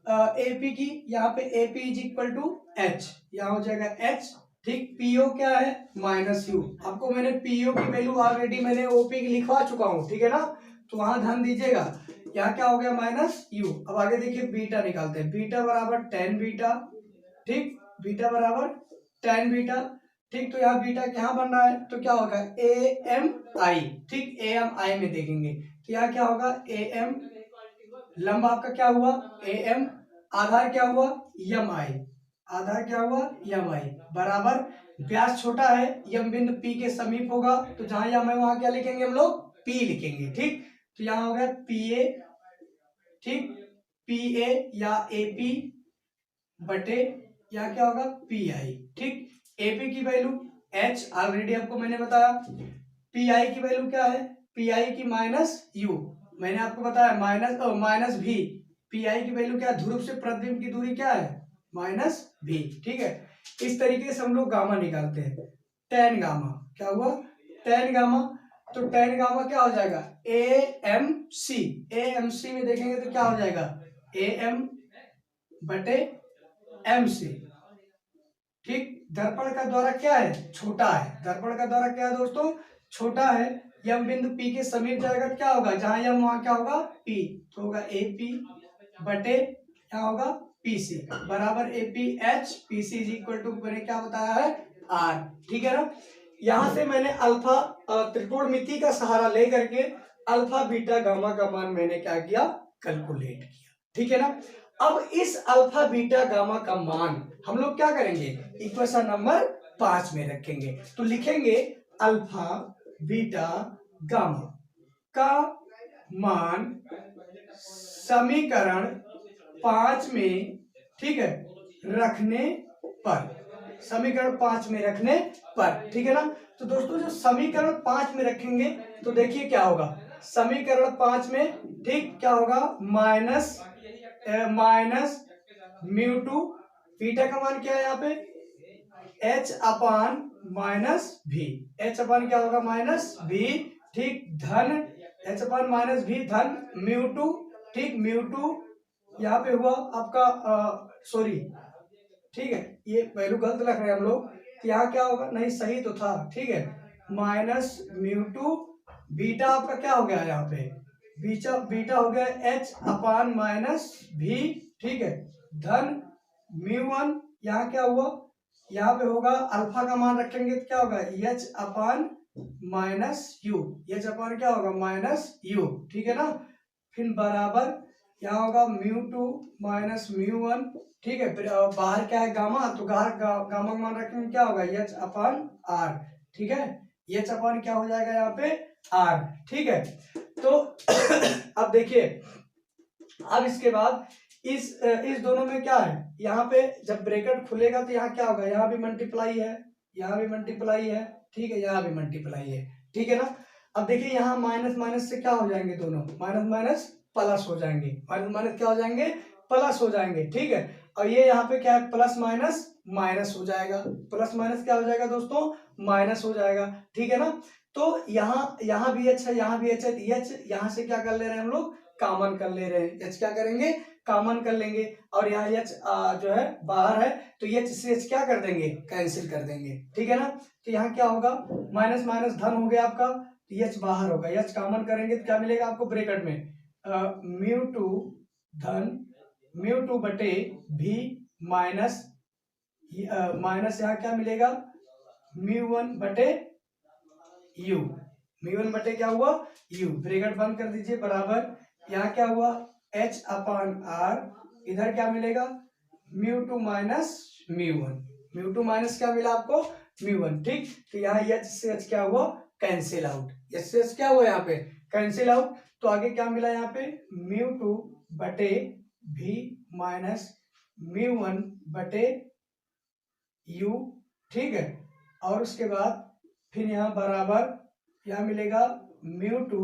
AP की यहाँ पे AP is equal to H, यहाँ हो जाएगा H। ठीक, PO क्या है, माइनस U। आपको मैंने PO की वैल्यू ऑलरेडी मैंने OP की लिखवा चुका हूँ, ठीक है ना, तो वहां ध्यान दीजिएगा। यहाँ क्या हो गया, माइनस U। अब आगे देखिए बीटा निकालते हैं, बीटा बराबर tan बीटा। ठीक, बीटा बराबर tan बीटा। ठीक, तो यहाँ बीटा यहाँ बन रहा है तो क्या होगा AMI। ठीक, AMI में देखेंगे तो यहाँ क्या होगा AM, लंबा आपका क्या हुआ AM, आधार क्या हुआ MI, आधार क्या हुआ MI, बराबर व्यास छोटा है, यम बिंदु P के समीप होगा, तो जहां यम है वहां क्या लिखेंगे हम लोग, P लिखेंगे। ठीक, तो यहाँ हो गया PA। ठीक, PA या AP बटे यहाँ क्या होगा PI। ठीक, AP की वैल्यू H ऑलरेडी आपको मैंने बताया, PI की वैल्यू क्या है, PI की माइनस U, मैंने आपको बताया माइनस V। PI की वैल्यू क्या है, ध्रुव से प्रतिबिंब की दूरी क्या है, माइनस V। ठीक है, इस तरीके से हम लोग गामा निकालते हैं। tan गामा क्या हुआ, tan गामा, तो tan गामा क्या हो जाएगा AMC। AMC में देखेंगे तो क्या हो जाएगा AM बटे MC। ठीक, दर्पण का द्वारा क्या है, छोटा है, दर्पण का द्वारा क्या है दोस्तों, छोटा है, यम बिंदु P के समीप जाएगा तो क्या होगा, जहां यम वहां क्या होगा P, तो होगा AP बटे क्या होगा PC, बराबर APH PC is equal to मैंने क्या बताया है R। ठीक है ना, यहां से मैंने अल्फा त्रिकोणमिति का सहारा लेकर के अल्फा बीटा गामा का मान मैंने क्या किया, कैलकुलेट किया। ठीक है ना, अब इस अल्फा बीटा गामा का मान हम लोग क्या करेंगे, इक्वेशन नंबर 5 में रखेंगे। तो लिखेंगे अल्फा बीटा गामा का मान समीकरण 5 में, ठीक है, रखने पर, समीकरण 5 में रखने पर। ठीक है ना, तो दोस्तों जो समीकरण 5 में रखेंगे तो देखिए क्या होगा, समीकरण 5 में ठीक क्या होगा, माइनस म्यू टू, बीटा का मान क्या है यहाँ पे H upon minus V, H अपान क्या होगा माइनस V। ठीक, धन H अपान माइनस V धन म्यू टू। ठीक, म्यू टू यहाँ पे हुआ आपका सॉरी, ठीक है ये वैल्यू गलत रख रहे हैं हम लोग, यहाँ क्या होगा, नहीं सही तो था, ठीक है, माइनस म्यू टू, बीटा आपका क्या हो गया यहाँ पे, बीटा हो गया H अपान माइनस V। ठीक है, धन म्यू वन, यहाँ क्या हुआ, यहाँ पे होगा अल्फा का मान रखेंगे तो क्या होगा H upon minus U, H अपान क्या होगा माइनस U। ठीक है ना, फिर बराबर यहाँ होगा mu two minus mu one. ठीक है, फिर बाहर क्या है गामा, तो गामा का मान रखेंगे क्या होगा H अपान R। ठीक है, H अपान क्या हो जाएगा यहाँ पे R। ठीक है, तो अब देखिए, अब इसके बाद इस दोनों में क्या है, यहाँ पे जब ब्रैकेट खुलेगा तो यहाँ क्या होगा, यहाँ भी मल्टीप्लाई है, यहाँ भी मल्टीप्लाई है, ठीक है, यहाँ भी मल्टीप्लाई है। ठीक है ना, अब देखिए यहाँ माइनस माइनस से क्या हो जाएंगे, दोनों माइनस माइनस प्लस हो जाएंगे, माइनस माइनस क्या हो जाएंगे, प्लस हो जाएंगे। ठीक है, और ये यहाँ पे क्या है, प्लस माइनस माइनस हो जाएगा, प्लस माइनस क्या हो जाएगा दोस्तों, माइनस हो जाएगा, ठीक है ना। तो यहाँ भी एच है, यहाँ भी एच है, तो एच यहाँ से क्या कर ले रहे हैं हम लोग, कॉमन कर ले रहे हैं, एच क्या करेंगे, कॉमन कर लेंगे, और यहाँ एच जो है बाहर है, तो एच से एच क्या कर देंगे, कैंसिल कर देंगे, ठीक है ना। तो यहाँ क्या होगा, माइनस माइनस धन हो गया आपका, तो एच बाहर होगा, एच कॉमन करेंगे तो क्या मिलेगा आपको ब्रैकेट में, म्यू टू धन म्यू टू बटे भी माइनस माइनस यहाँ क्या मिलेगा, म्यू वन बटे यू, म्यू वन बटे क्या हुआ, यू, ब्रैकेट बंद कर दीजिए, बराबर यहाँ क्या हुआ, एच अपॉन आर, इधर क्या मिलेगा, mu two minus mu one, mu two minus क्या मिला आपको, म्यू वन, ठीक। तो यहाँ एच से एच क्या हुआ, कैंसिल आउट, एच से एच क्या हुआ यहाँ पे, कैंसिल आउट। तो आगे क्या मिला यहाँ पे, म्यू टू बटे भी माइनस म्यू वन बटे यू, ठीक है। और उसके बाद फिर यहाँ बराबर यहाँ मिलेगा mu two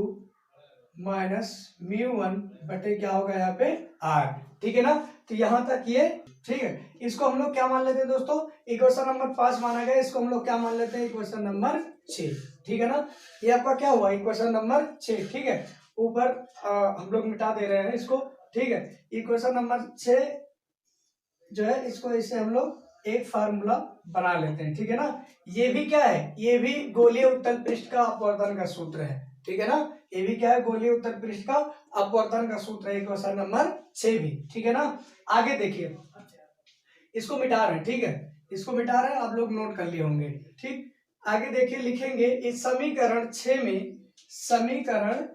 minus mu one बटे क्या होगा यहाँ पे आर, ठीक है ना। तो यहाँ तक ये ठीक है। इसको हम लोग क्या मान लेते हैं दोस्तों, इक्वेशन नंबर 5 माना गया, इसको हम लोग क्या मान लेते हैं, इक्वेशन नंबर 6, ठीक है ना। ये आपका क्या हुआ, इक्वेशन नंबर 6, ठीक है। ऊपर हम लोग मिटा दे रहे हैं इसको, ठीक है। इक्वेशन नंबर 6 जो है, इसको इसे हम लोग एक फार्मूला बना लेते हैं, ठीक है ना। ये भी क्या है, ये भी गोलीय उत्तल पृष्ठ का अपवर्तन का सूत्र है, ठीक है ना। ये भी क्या है, गोलीय उत्तल पृष्ठ का अपवर्तन का सूत्र है, क्वेश्चन नंबर 6 भी, ठीक है ना। आगे देखिए, इसको मिटा रहे हैं, ठीक है, इसको मिटा रहे हैं, आप लोग नोट कर लिए होंगे, ठीक। आगे देखिए, लिखेंगे इस समीकरण 6 में, समीकरण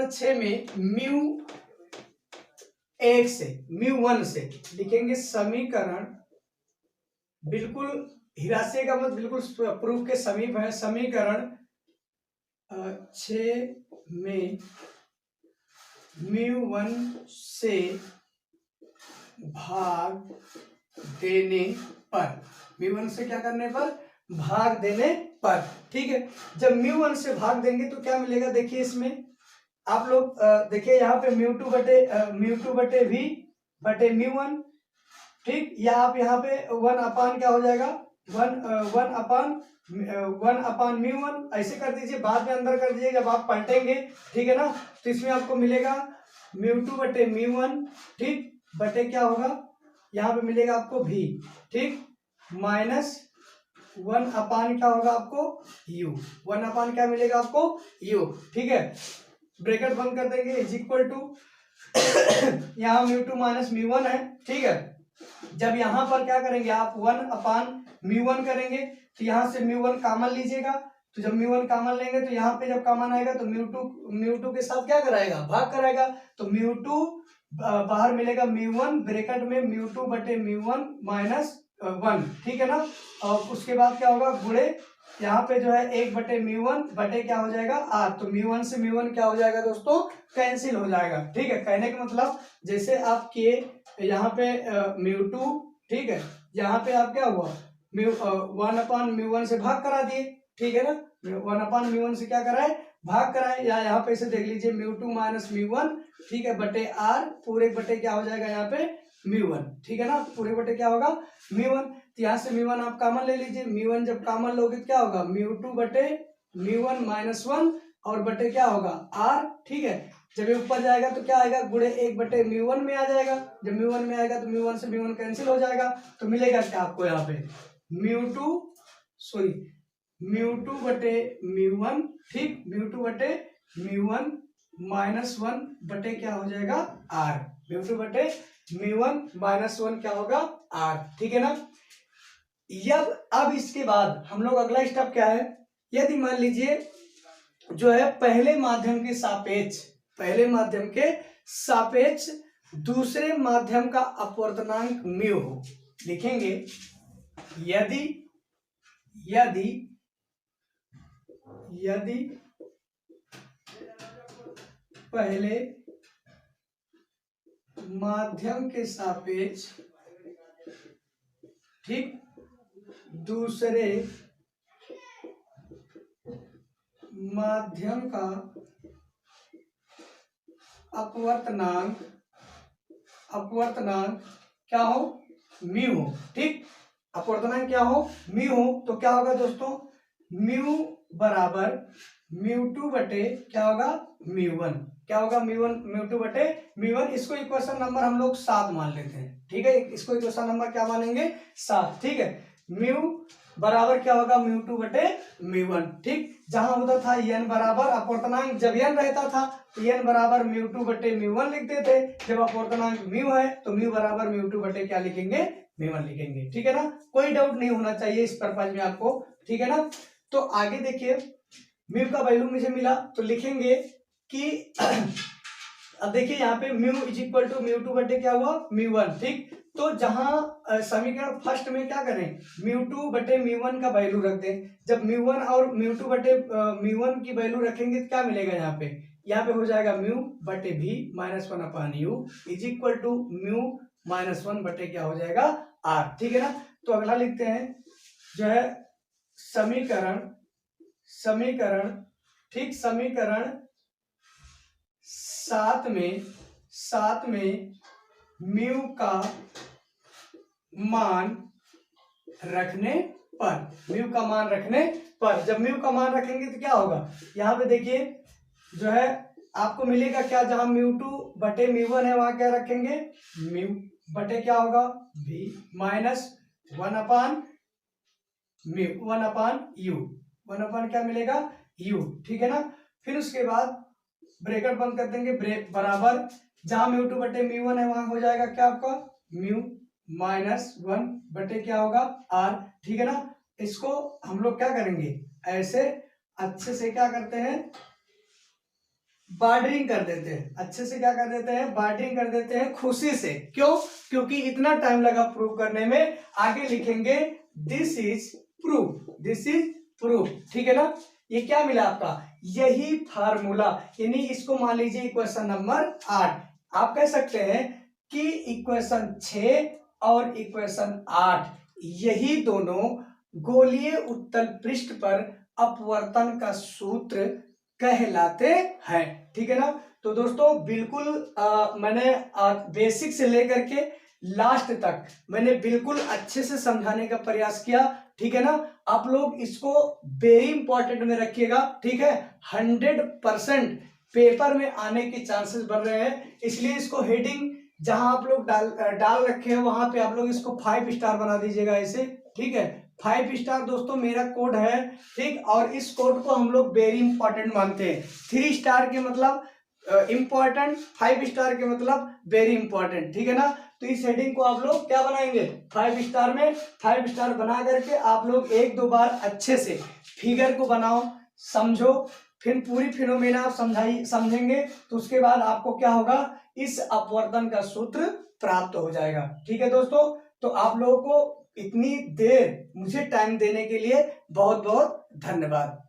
6 में म्यू एक से म्यू वन से लिखेंगे, समीकरण बिल्कुल हिरासे का मत, बिल्कुल प्रूफ के समीप है। समीकरण 6 में म्यू वन से भाग देने पर, म्यू वन से क्या करने पर, भाग देने पर, ठीक है। जब म्यू वन से भाग देंगे तो क्या मिलेगा, देखिए इसमें आप लोग देखिए यहाँ पे म्यू टू बटे वी बटे म्यू वन, ठीक। या आप यहाँ पे वन अपान क्या हो जाएगा, वन अपान म्यू वन, ऐसे कर दीजिए, बाद में अंदर कर दीजिए जब आप पलटेंगे, ठीक है ना। तो इसमें आपको मिलेगा म्यू टू बटे म्यू वन, ठीक, बटे क्या होगा, यहाँ पे मिलेगा आपको भी, ठीक, माइनस वन अपान क्या होगा आपको, यू, वन अपान क्या मिलेगा आपको, यू, ठीक है। ब्रैकेट बंद कर देंगे, इज इक्वल टू यहाँ mu two minus mu one है, ठीक है। जब यहाँ पर क्या करेंगे आप, वन अपान म्यू वन करेंगे, तो यहाँ से म्यू वन कॉमन लीजिएगा, तो जब म्यू वन कॉमन लेंगे तो यहाँ पे जब कॉमन आएगा तो म्यू टू के साथ क्या कराएगा, भाग कराएगा, तो म्यू टू बाहर मिलेगा म्यू वन, ब्रैकेट में म्यू टू बटे म्यू वन माइनस वन, ठीक है ना। और उसके बाद क्या होगा, गुणे यहाँ पे जो है एक बटे म्यू वन बटे क्या हो जाएगा आर, तो म्यू वन से म्यू वन क्या हो जाएगा दोस्तों, कैंसिल हो जाएगा, ठीक है। कहने का मतलब जैसे आप किए यहाँ पे म्यू टू, ठीक है, यहाँ पे आप क्या हुआ, mu one upon mu one से भाग करा दिए, ठीक है ना, वन अपान म्यू वन से क्या कराए, भाग कराए, या यहाँ पे इसे देख लीजिए mu two minus mu one, ठीक है, बटे आर, पूरे बटे क्या हो जाएगा यहाँ पे म्यू वन, ठीक है ना, पूरे बटे क्या होगा म्यू वन। तो यहाँ से म्यू वन आप कॉमन ले लीजिए, म्यू वन जब कॉमन लोगे क्या होगा, म्यू टू बटे म्यू वन माइनस वन, और बटे क्या होगा आर, ठीक है। जब ये ऊपर जाएगा तो क्या आएगा, गुणे एक बटे म्यू वन में आ जाएगा, जब म्यू वन में आएगा तो म्यू वन से म्यू वन कैंसिल हो जाएगा, तो मिलेगा क्या आपको यहाँ पे म्यू टू बटे म्यू वन, ठीक, म्यू टू बटे म्यू वन माइनस वन बटे क्या हो जाएगा आर, म्यू टू बटे म्यू वन माइनस वन क्या होगा आर, ठीक है ना। अब इसके बाद हम लोग अगला स्टेप क्या है, यदि मान लीजिए जो है पहले माध्यम के सापेक्ष दूसरे माध्यम का अपवर्तनांक म्यू हो, लिखेंगे यदि पहले माध्यम के सापेक्ष, ठीक, दूसरे माध्यम का अपवर्तनांक अपवर्तनांक क्या हो, म्यू हो। ठीक, अपवर्तनांक क्या हो, म्यू हो। तो क्या होगा दोस्तों, म्यू बराबर म्यू2 बटे क्या होगा, म्यू1। क्या होगा, म्यू2 बटे म्यू1। इसको इक्वेशन नंबर हम लोग 7 मान लेते हैं। ठीक है, इसको इक्वेशन नंबर क्या मानेंगे, 7। ठीक है, म्यू बराबर क्या होगा, म्यू2 बटे म्यू1। ठीक, जहां होता था एन बराबर अपवर्तनांक, जब एन रहता था तो एन बराबर म्यू2 बटे म्यू1 लिखते थे। जब अपवर्तनांक म्यू है तो म्यू बराबर म्यू2 बटे क्या लिखेंगे, म्यू1 लिखेंगे। ठीक है ना, कोई डाउट नहीं होना चाहिए इस पर्पज में आपको। ठीक है ना, तो आगे देखिए, म्यू का वैल्यू मुझे मिला तो लिखेंगे कि अब देखिए यहाँ पे म्यू इज इक्वल टू म्यू2 बटे क्या हुआ, म्यू1। ठीक, तो जहां समीकरण फर्स्ट में क्या करें, म्यू2 बटे म्यू1 का वैल्यू रख दें। जब म्यू1 और म्यू2 बटे म्यू1 की वैल्यू रखेंगे तो क्या मिलेगा, यहाँ पे हो जाएगा म्यू बटे भी -1 upon u is equal to mu -1 बटे क्या हो जाएगा, आर। ठीक है ना, तो अगला लिखते हैं जो है समीकरण ठीक, समीकरण 7 में म्यू का मान रखने पर, जब म्यू का मान रखेंगे तो क्या होगा, यहाँ पे देखिए जो है आपको मिलेगा क्या, जहां म्यू2 बटे म्यू1 है वहां क्या रखेंगे, म्यू बटे क्या होगा, भी -1 अपान म्यू, 1 अपान यू, 1 अपान क्या मिलेगा, यू। ठीक है ना, फिर उसके बाद ब्रैकेट बंद कर देंगे, बराबर जहां म्यू2 बटे म्यू1 है वहां हो जाएगा क्या आपका, म्यू -1 बटे क्या होगा, आर। ठीक है ना, इसको हम लोग क्या करेंगे, ऐसे अच्छे से क्या करते हैं, बार्डरिंग कर देते हैं। अच्छे से क्या कर देते हैं, बार्डरिंग कर देते हैं, खुशी से। क्यों, क्योंकि इतना टाइम लगा प्रूव करने में। आगे लिखेंगे दिस इज प्रूफ। ठीक है ना, ये क्या मिला आपका, यही फार्मूला, यानी इसको मान लीजिए इक्वेशन नंबर 8। आप कह सकते हैं कि इक्वेशन 6 और इक्वेशन 8 यही दोनों गोलीय उत्तल पृष्ठ पर अपवर्तन का सूत्र कहलाते हैं। ठीक है ना, तो दोस्तों बिल्कुल मैंने बेसिक से लेकर के लास्ट तक मैंने बिल्कुल अच्छे से समझाने का प्रयास किया। ठीक है ना, आप लोग इसको वेरी इंपॉर्टेंट में रखिएगा। ठीक है, 100% पेपर में आने के चांसेस बढ़ रहे हैं, इसलिए इसको हेडिंग जहां आप लोग डाल रखे हैं वहां पे आप लोग इसको 5 स्टार बना दीजिएगा ऐसे। ठीक है, 5 स्टार दोस्तों मेरा कोड है। ठीक, और इस कोड को हम लोग वेरी इंपॉर्टेंट मानते हैं। 3 स्टार के मतलब इंपॉर्टेंट, 5 स्टार के मतलब वेरी इंपॉर्टेंट। ठीक है ना, तो इस हेडिंग को आप लोग क्या बनाएंगे, 5 स्टार में 5 स्टार बना करके आप लोग 1-2 बार अच्छे से फिगर को बनाओ, समझो, फिर पूरी फिनोमेना आप समझेंगे तो उसके बाद आपको क्या होगा, इस अपवर्तन का सूत्र प्राप्त हो जाएगा। ठीक है दोस्तों, तो आप लोगों को इतनी देर मुझे टाइम देने के लिए बहुत बहुत धन्यवाद।